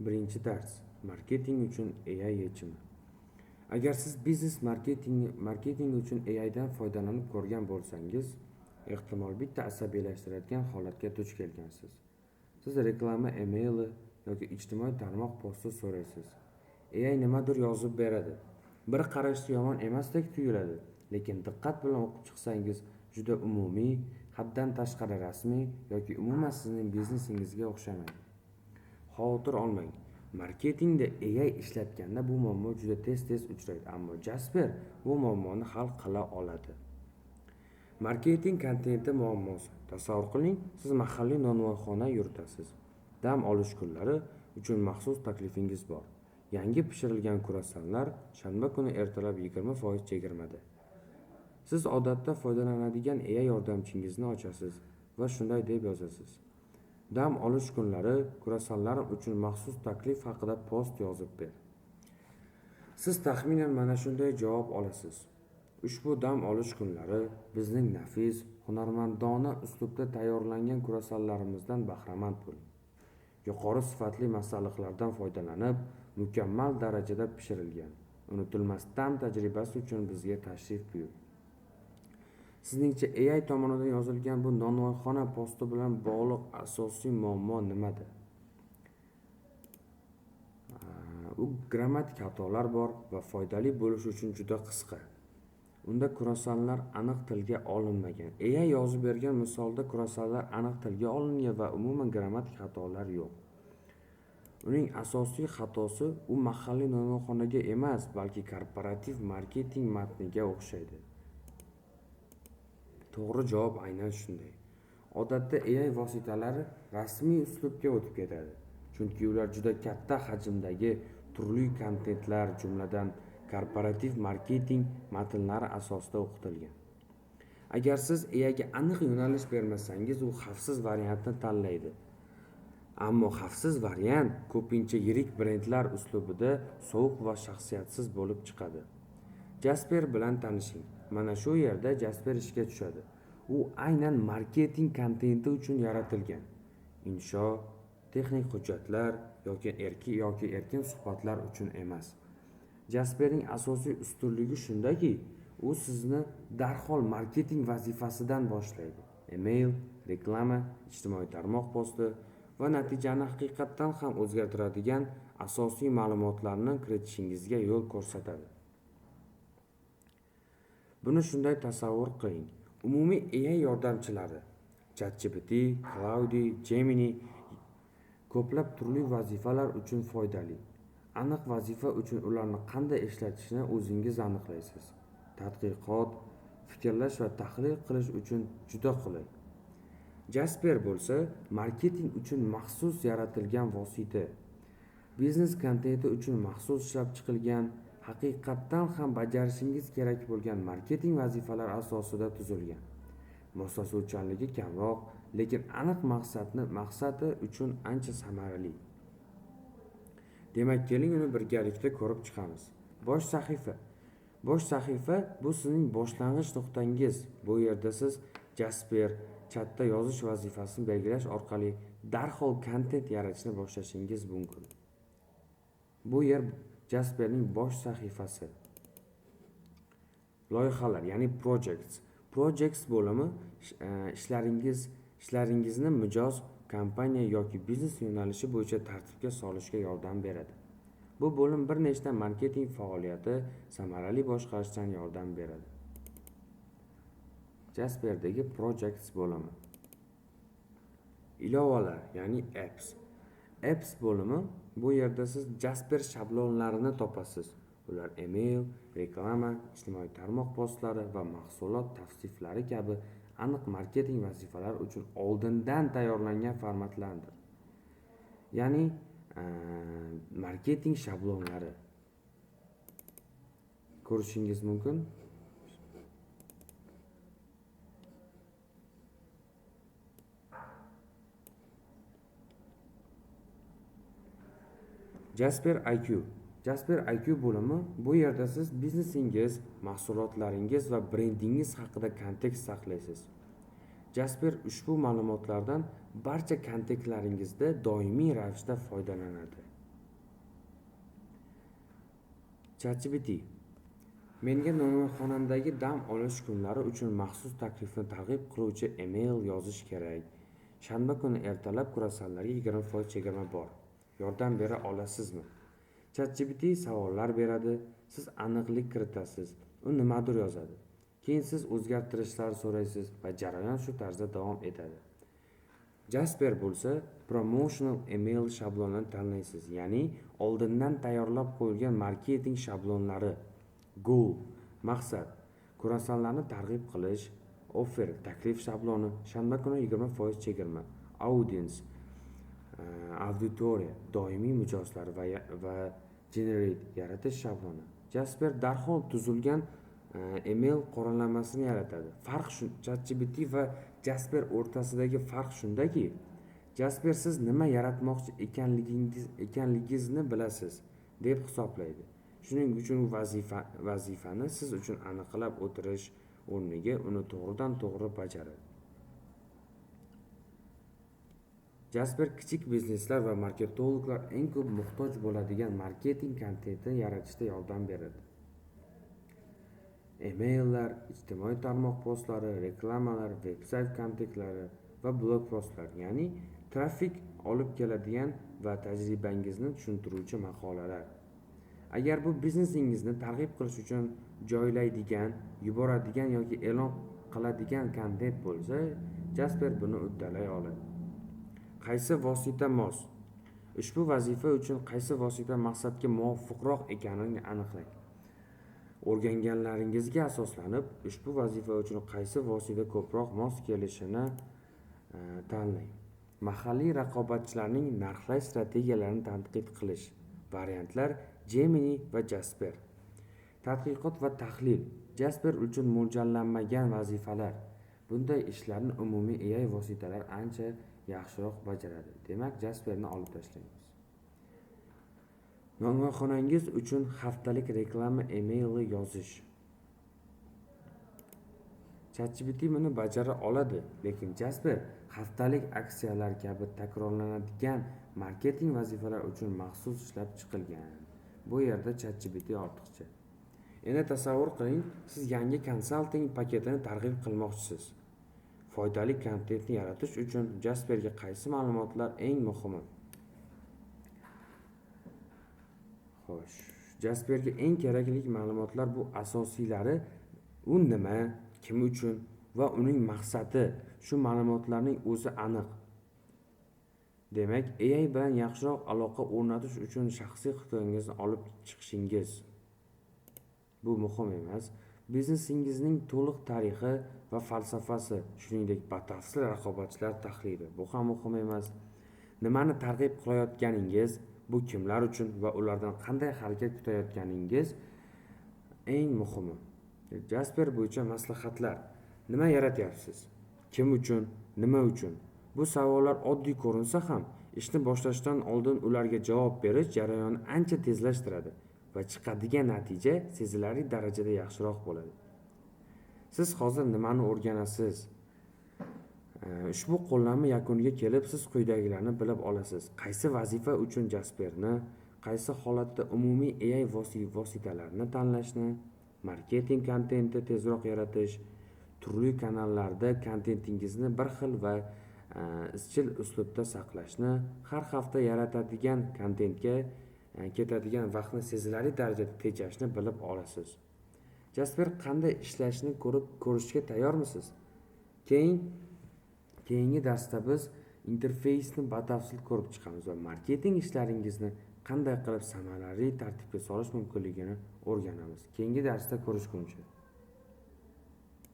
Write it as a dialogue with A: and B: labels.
A: Birinchi dars: marketing uchun AI yechimi. Agar siz biznes marketing uchun AI dan foydalanib ko'rgan bo'lsangiz, ehtimol bitta asabiylashtiradigan holatga duch kelgansiz. Siz reklama emaili yoki ijtimoiy tarmoq posti so'raysiz. AI nimadir yozib beradi. Bir qarashda yomon emasdek tuyuladi, lekin diqqat bilan o'qib chiqsangiz, juda umumiy, haddan tashqari rasmiy yoki umuman sizning biznesingizga o'xshamaydi. Xavotir olmang. Marketingda AI ishlatganda bu muammo juda tez uchraydi, ammo Jasper bu muammoni hal qila oladi. Marketing kontenti muammosi. Tasavvur qiling, siz mahalliy nonvoyxona yuritasiz. Dam olish kunlari uchun maxsus taklifingiz bor. Yangi pishirilgan kruassanlar shanba kuni ertalab 20% chegirmada. Siz odatda foydalanadigan AI yordamchingizni ochasiz va shunday deb yozasiz: dam olish kunlari kruassanlarim uchun maxsus taklif haqida post yozib ber. Siz taxminan mana shunday javob olasiz: ushbu dam olish kunlari bizning nafis, hunarmandona uslubda tayyorlangan kruassanlarimizdan bahramand bo'ling. Yuqori sifatli masalliqlardan foydalanib, mukammal darajada pishirilgan, unutilmas ta'm tajribasi uchun bizga tashrif buyuring. Sizningcha AI tomonidan yozilgan bu nonvoyxona posti bilan bog'liq asosiy muammo nimada? U grammatik xatolar bor va foydali bo'lish uchun juda qisqa. Unda kruassanlar aniq tilga olinmagan. AI yozib bergan misolda kruassanlar aniq tilga olingan va umuman grammatik xatolar yo'q. Uning asosiy xatosi u mahalliy nonvoyxonaga emas, balki korporativ marketing matniga o'xshaydi. To'g'ri javob aynan shunday. Odatda AI vositalari rasmiy uslubga o'tib ketadi, chunki ular juda katta hajmdagi turli kontentlar, jumladan korporativ marketing matnlari asosida o'qitilgan. Agar siz AI ga aniq yo'nalish bermasangiz, u xavfsiz variantni tanlaydi. Ammo xavfsiz variant ko'pincha yirik brendlar uslubida sovuq va shaxsiyatsiz bo'lib chiqadi. Jasper bilan tanishing. Mana shu yerda Jasper ishga tushadi. U aynan marketing kontenti uchun yaratilgan. Insho, texnik hujjatlar yoki erkin suhbatlar uchun emas. Jasperning asosiy ustunligi shundaki, u sizni darhol marketing vazifasidan boshlaydi. Email, reklama, ijtimoiy tarmoq posti va natijani haqiqatdan ham o'zgartiradigan asosiy ma'lumotlarni kiritishingizga yo'l ko'rsatadi. Buni shunday tasavvur qiling. Umumiy AI yordamchilari ChatGPT, Claude, Gemini ko'plab turli vazifalar uchun foydali. Aniq vazifa uchun ularni qanday ishlatishni o'zingiz aniqlaysiz. Tadqiqot, fikrlash va tahlil qilish uchun juda qulay. Jasper bo'lsa, marketing uchun maxsus yaratilgan vosita. Biznes kontenti uchun maxsus ishlab chiqilgan, haqiqatdan ham bajarishingiz kerak bo'lgan marketing vazifalari asosida tuzilgan. Moslashuvchanligi kamroq, lekin aniq maqsadi uchun ancha samarali. Demak, keling uni birgalikda ko'rib chiqamiz. Bosh sahifa bu sizning boshlang'ich nuqtangiz. Bu yerda siz Jasper chatda yozish vazifasini belgilash orqali darhol kontent yaratishni boshlashingiz mumkin. Bu yer Jasperning bosh sahifasi. Loyihalar, ya'ni projects bo'limi ishlaringizni mijoz, kompaniya yoki biznes yo'nalishi bo'yicha tartibga solishga yordam beradi. Bu bo'lim bir nechta marketing faoliyati samarali boshqarishdan yordam beradi. Jasperdagi projects bo'limi. Ilovalar, ya'ni apps bo'limi. Bu yerda siz Jasper shablonlarini topasiz. Ular email, reklama, ijtimoiy tarmoq postlari va mahsulot tavsiflari kabi aniq marketing vazifalari uchun oldindan tayyorlangan formatlardir. Ya'ni marketing shablonlari ko'rishingiz mumkin. Jasper IQ bo'limi. Bu yerda siz biznesingiz, mahsulotlaringiz va brendingiz haqida kontekst saqlaysiz. Jasper ushbu ma'lumotlardan barcha kontaktlaringizda doimiy ravishda foydalanadi. ChatGPT menga xonamdagi dam olish kunlari uchun maxsus taklifni targ'ib qiluvchi email yozish kerak. Shanba kuni ertalab kurasanlarga 20% chegirma bor. Yordam bera olasizmi? ChatGPT savollar beradi, siz aniqlik kiritasiz, u nimadir yozadi. Keyin siz o'zgartirishlar so'raysiz va jarayon shu tarzda davom etadi. Jasper bo'lsa, promotional email shablonini tanlaysiz, ya'ni oldindan tayyorlab qo'yilgan marketing shablonlari. Goal, maqsad, kurasanlarni targ'ib qilish, offer, taklif shabloni, shanba kuni 20% chegirma, audience, auditoriya, doimiy mijozlar va generate, yaratish shabloni. Jasper darhol tuzilgan email qorallamasini yaratadi. Farq ChatGPT va Jasper o'rtasidagi farq shundaki, Jasper siz nima yaratmoqchi ekanligingizni bilasiz deb hisoblaydi. Shuning uchun vazifani siz uchun aniqlab o'tirish o'rniga uni to'g'ridan to'g'ri bajaradi. Jasper kichik bizneslar va marketologlar eng ko'p muhtoj bo'ladigan marketing kontentini yaratishda yordam beradi. Emaillar, ijtimoiy tarmoq postlari, reklamalar, veb-sayt kontentlari va blog postlar, ya'ni trafik olib keladigan va tajribangizni tushuntiruvchi maqolalar. Agar bu biznesingizni targ'ib qilish uchun joylaydigan, yuboradigan yoki e'lon qiladigan kontent bo'lsa, Jasper buni uddalay oladi. Qaysi vosita mos? Ushbu vazifa uchun qaysi vosita maqsadga muvofiqroq ekanini aniqlang. O'rganganlaringizga asoslanib, ushbu vazifa uchun qaysi vosita ko'proq mos kelishini tanlang. Mahalliy raqobatchilarning narxlash strategiyalarini tadqiq qilish. Variantlar Gemini va Jasper. Tadqiqot va tahlil. Jasper uchun mo'ljallanmagan vazifalar. Bunday ishlarni umumiy AI vositalar ancha yaxshiroq bajaradi. Demak, Jasperni olib tashlaymiz. Nonvoyxonangiz uchun haftalik reklama emaili yozish. ChatGPT buni bajara oladi, lekin Jasper haftalik aksiyalar kabi takrorlanadigan marketing vazifalar uchun maxsus ishlab chiqilgan. Bu yerda ChatGPT ortiqcha. Endi tasavvur qiling, siz yangi konsalting paketini targ'ib qilmoqchisiz. Foydali kontentni yaratish uchun Jasperga qaysi ma'lumotlar eng muhimi? Xo'sh, Jasperga eng kerakli ma'lumotlar bu asosiylari: u nima, kim uchun va uning maqsadi. Shu ma'lumotlarning o'zi aniq. Demak, AI bilan yaxshiroq aloqa o'rnatish uchun shaxsiy hikoyangizni olib chiqishingiz bu muhim emas. Biznesingizning to'liq tarixi va falsafasi, shuningdek batafsil raqobatchilar tahlili bu ham muhim emas. Nimani targ'ib qilayotganingiz, bu kimlar uchun va ulardan qanday harakat kutayotganingiz eng muhimi. Jasper bo'yicha maslahatlar. Nima yaratyapsiz? Kim uchun? Nima uchun? Bu savollar oddiy ko'rinsa ham, ishni boshlashdan oldin ularga javob berish jarayonni ancha tezlashtiradi va chiqadigan natija sezilarli darajada yaxshiroq bo'ladi. Siz hozir nimani o'rganasiz? Ushbu qo'llanma yakuniga kelib, siz quyidagilarni bilib olasiz. Qaysi vazifa uchun Jasperni, qaysi holatda umumiy AI vositalarini tanlashni, marketing kontentni tezroq yaratish, turli kanallarda kontentingizni bir xil va izchil uslubda saqlashni, har hafta yaratadigan kontentga ketadigan vaqtni sezilarli darajada tejashni bilib olasiz. Jasper qanday ishlashini ko'rishga tayyormisiz? Keyingi darsda biz interfeysni batafsil ko'rib chiqamiz va marketing ishlaringizni qanday qilib samarali tartibga solish mumkinligini o'rganamiz. Keyingi darsda ko'rishguncha